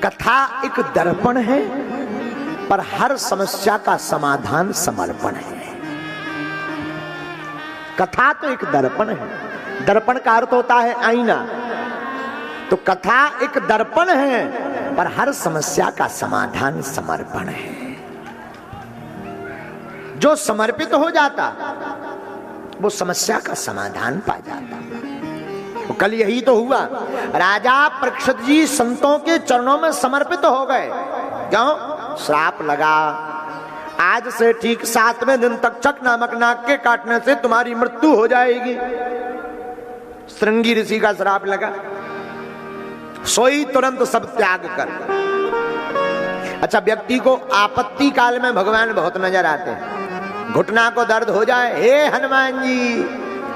कथा एक दर्पण है, पर हर समस्या का समाधान समर्पण है। कथा तो एक दर्पण है, दर्पण का अर्थ होता है आईना। तो कथा एक दर्पण है, पर हर समस्या का समाधान समर्पण है। जो समर्पित हो जाता वो समस्या का समाधान पा जाता। तो कल यही तो हुआ, राजा परीक्षित जी संतों के चरणों में समर्पित हो गए। क्यों? श्राप लगा, आज से ठीक 7वें दिन तक चक नामक नाग के काटने से तुम्हारी मृत्यु हो जाएगी। श्रृंगी ऋषि का श्राप लगा, सोई तुरंत सब त्याग कर। अच्छा, व्यक्ति को आपत्ति काल में भगवान बहुत नजर आते हैं। घुटना को दर्द हो जाए, हे हनुमान जी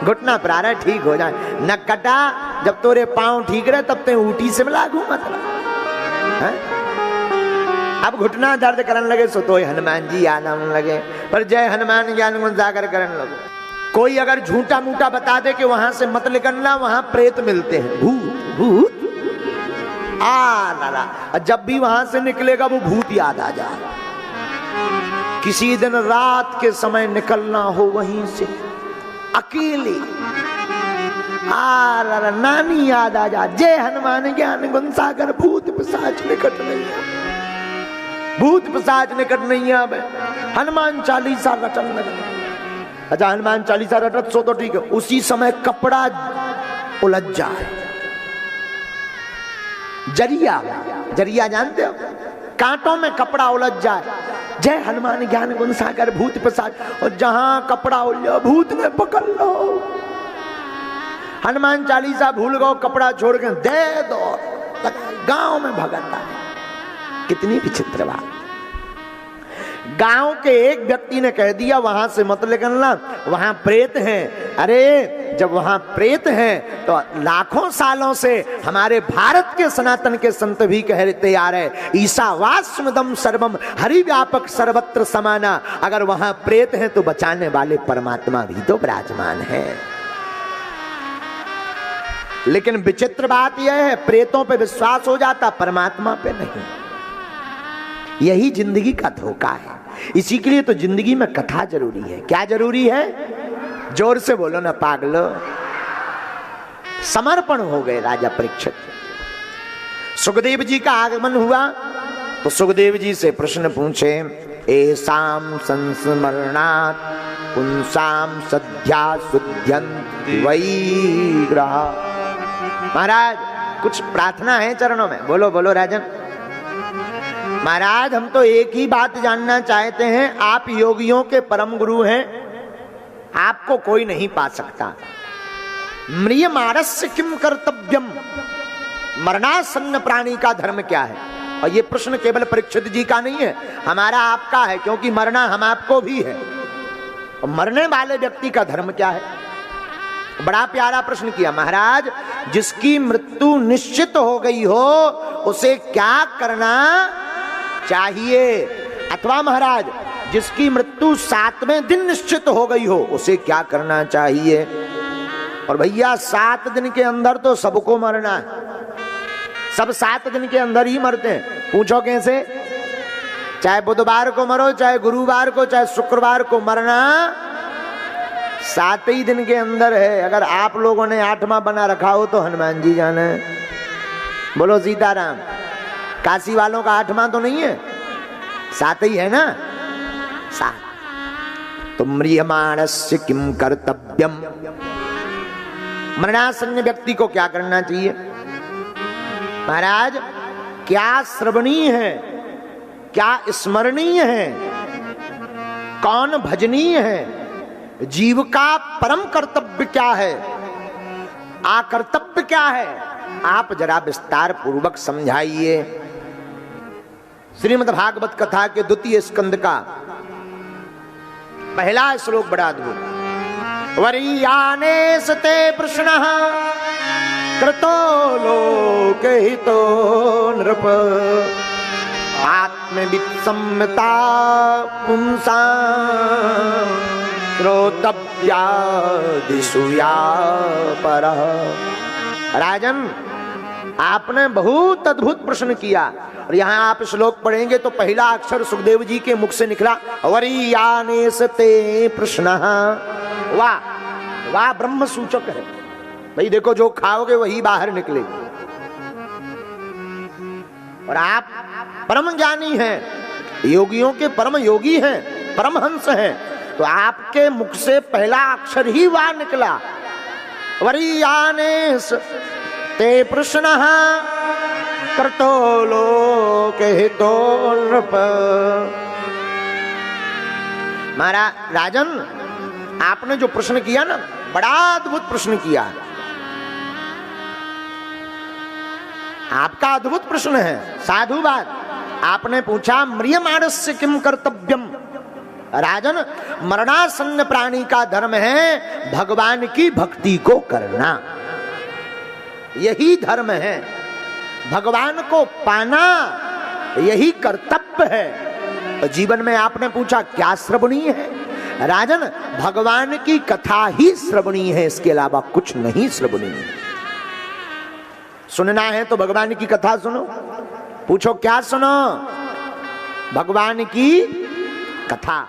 घुटना प्रारः ठीक हो जाए। न कटा, जब तोरे पांव ठीक रहे तब ते ऊटी से लागू मतलब है? अब घुटना दर्द करने लगे सो तो हनुमान जी याद आने लगे, पर जय हनुमान ज्ञान गुण सागर करने लगे। कोई अगर झूठा मूठा बता दे कि वहां से मत निकलना, वहां प्रेत मिलते हैं, भूत भूत लाला। जब भी वहां से निकलेगा वो भूत याद आ जाए। किसी दिन रात के समय निकलना हो वहीं से अकेले, लाला नानी याद आ जा, जय हनुमान ज्ञान गुण सागर, भूत पिशाच निकट नहीं है, भूत पिशाच निकट नहीं आवे। हनुमान चालीसा रटन लगे। अच्छा, हनुमान चालीसा रटत सो तो ठीक है, उसी समय कपड़ा उलझ जाए। जरिया, जरिया जानते हो, कांटों में कपड़ा उलझ जाए, जय हनुमान ज्ञान गुण सागर, भूत पिशाच। और जहां कपड़ा उलझा भूत ने पकड़ लो। हनुमान चालीसा भूल गो, कपड़ा छोड़ के दे दो, गांव में भगता है। कितनी विचित्र बात। गांव के एक व्यक्ति ने कह दिया वहां से मत निकलना, वहां प्रेत हैं। अरे जब वहां प्रेत हैं तो लाखों सालों से हमारे भारत के सनातन के संत भी कहते आ रहे, ईशावास्यमिदं सर्वम हरि व्यापक सर्वत्र समाना। अगर वहां प्रेत हैं तो बचाने वाले परमात्मा भी तो विराजमान है। लेकिन विचित्र बात यह है, प्रेतों पे विश्वास हो जाता, परमात्मा पे नहीं। यही जिंदगी का धोखा है। इसी के लिए तो जिंदगी में कथा जरूरी है। क्या जरूरी है? जोर से बोलो ना पागलो। समर्पण हो गए राजा परीक्षित। सुखदेव जी का आगमन हुआ तो सुखदेव जी से प्रश्न पूछे, एसाम संस्मरणात् पुंसाम सद्या शुद्ध्यन्ति वै ग्रह। महाराज कुछ प्रार्थना है चरणों में, बोलो बोलो राजन। महाराज हम तो एक ही बात जानना चाहते हैं, आप योगियों के परम गुरु हैं, आपको कोई नहीं पा सकता। म्रियमाणस्य किम कर्तव्यम, मरणासन्न प्राणी का धर्म क्या है? और ये प्रश्न केवल परीक्षित जी का नहीं है, हमारा आपका है, क्योंकि मरना हम आपको भी है। और मरने वाले व्यक्ति का धर्म क्या है? बड़ा प्यारा प्रश्न किया महाराज। जिसकी मृत्यु निश्चित हो गई हो उसे क्या करना चाहिए? अथवा महाराज जिसकी मृत्यु 7वें दिन निश्चित हो गई हो उसे क्या करना चाहिए? और भैया 7 दिन के अंदर तो सबको मरना है, सब 7 दिन के अंदर ही मरते हैं। पूछो कैसे? चाहे बुधवार को मरो, चाहे गुरुवार को, चाहे शुक्रवार को, मरना 7 ही दिन के अंदर है। अगर आप लोगों ने 8वां बना रखा हो तो हनुमान जी जाने। बोलो सीताराम। काशी वालों का 8वां तो नहीं है, 7 ही है ना, 7। तो म्रियमाणस्य किम कर्तव्यम, मरणासन्न व्यक्ति को क्या करना चाहिए? महाराज क्या श्रवणीय है, क्या स्मरणीय है, कौन भजनीय है, जीव का परम कर्तव्य क्या है, आकर्तव्य क्या है, आप जरा विस्तार पूर्वक समझाइए। श्रीमद् भागवत कथा के 2 स्कंद का पहला श्लोक बड़ा अद्भुत। वरीयाने सते प्रश्नः कृतो लोकहितो नृप, आत्मवित्सम्मता पुंसा श्रोतव्या दिशुया परः। राजन आपने बहुत अद्भुत प्रश्न किया। और यहाँ आप श्लोक पढ़ेंगे तो पहला अक्षर सुखदेव जी के मुख से निकला वरीयानेस ते प्रश्न। वाह वाह, ब्रह्म सूचक है भाई। देखो जो खाओगे वही बाहर निकलेगी। और आप परम ज्ञानी हैं, योगियों के परम योगी हैं, परमहंस हैं, तो आपके मुख से पहला अक्षर ही वाह निकला। वरीयानेस ते प्रश्न कर्तो लोक हितो नृप। महाराज राजन, आपने जो प्रश्न किया ना, बड़ा अद्भुत प्रश्न किया। आपका अद्भुत प्रश्न है, साधु बात। आपने पूछा म्रियमाणस्य किम कर्तव्यम। राजन, मरणासन्न प्राणी का धर्म है भगवान की भक्ति को करना, यही धर्म है। भगवान को पाना यही कर्तव्य है। जीवन में आपने पूछा क्या श्रवणीय है। राजन, भगवान की कथा ही श्रवणीय है, इसके अलावा कुछ नहीं श्रवणीय है। सुनना है तो भगवान की कथा सुनो। पूछो क्या सुनो? भगवान की कथा।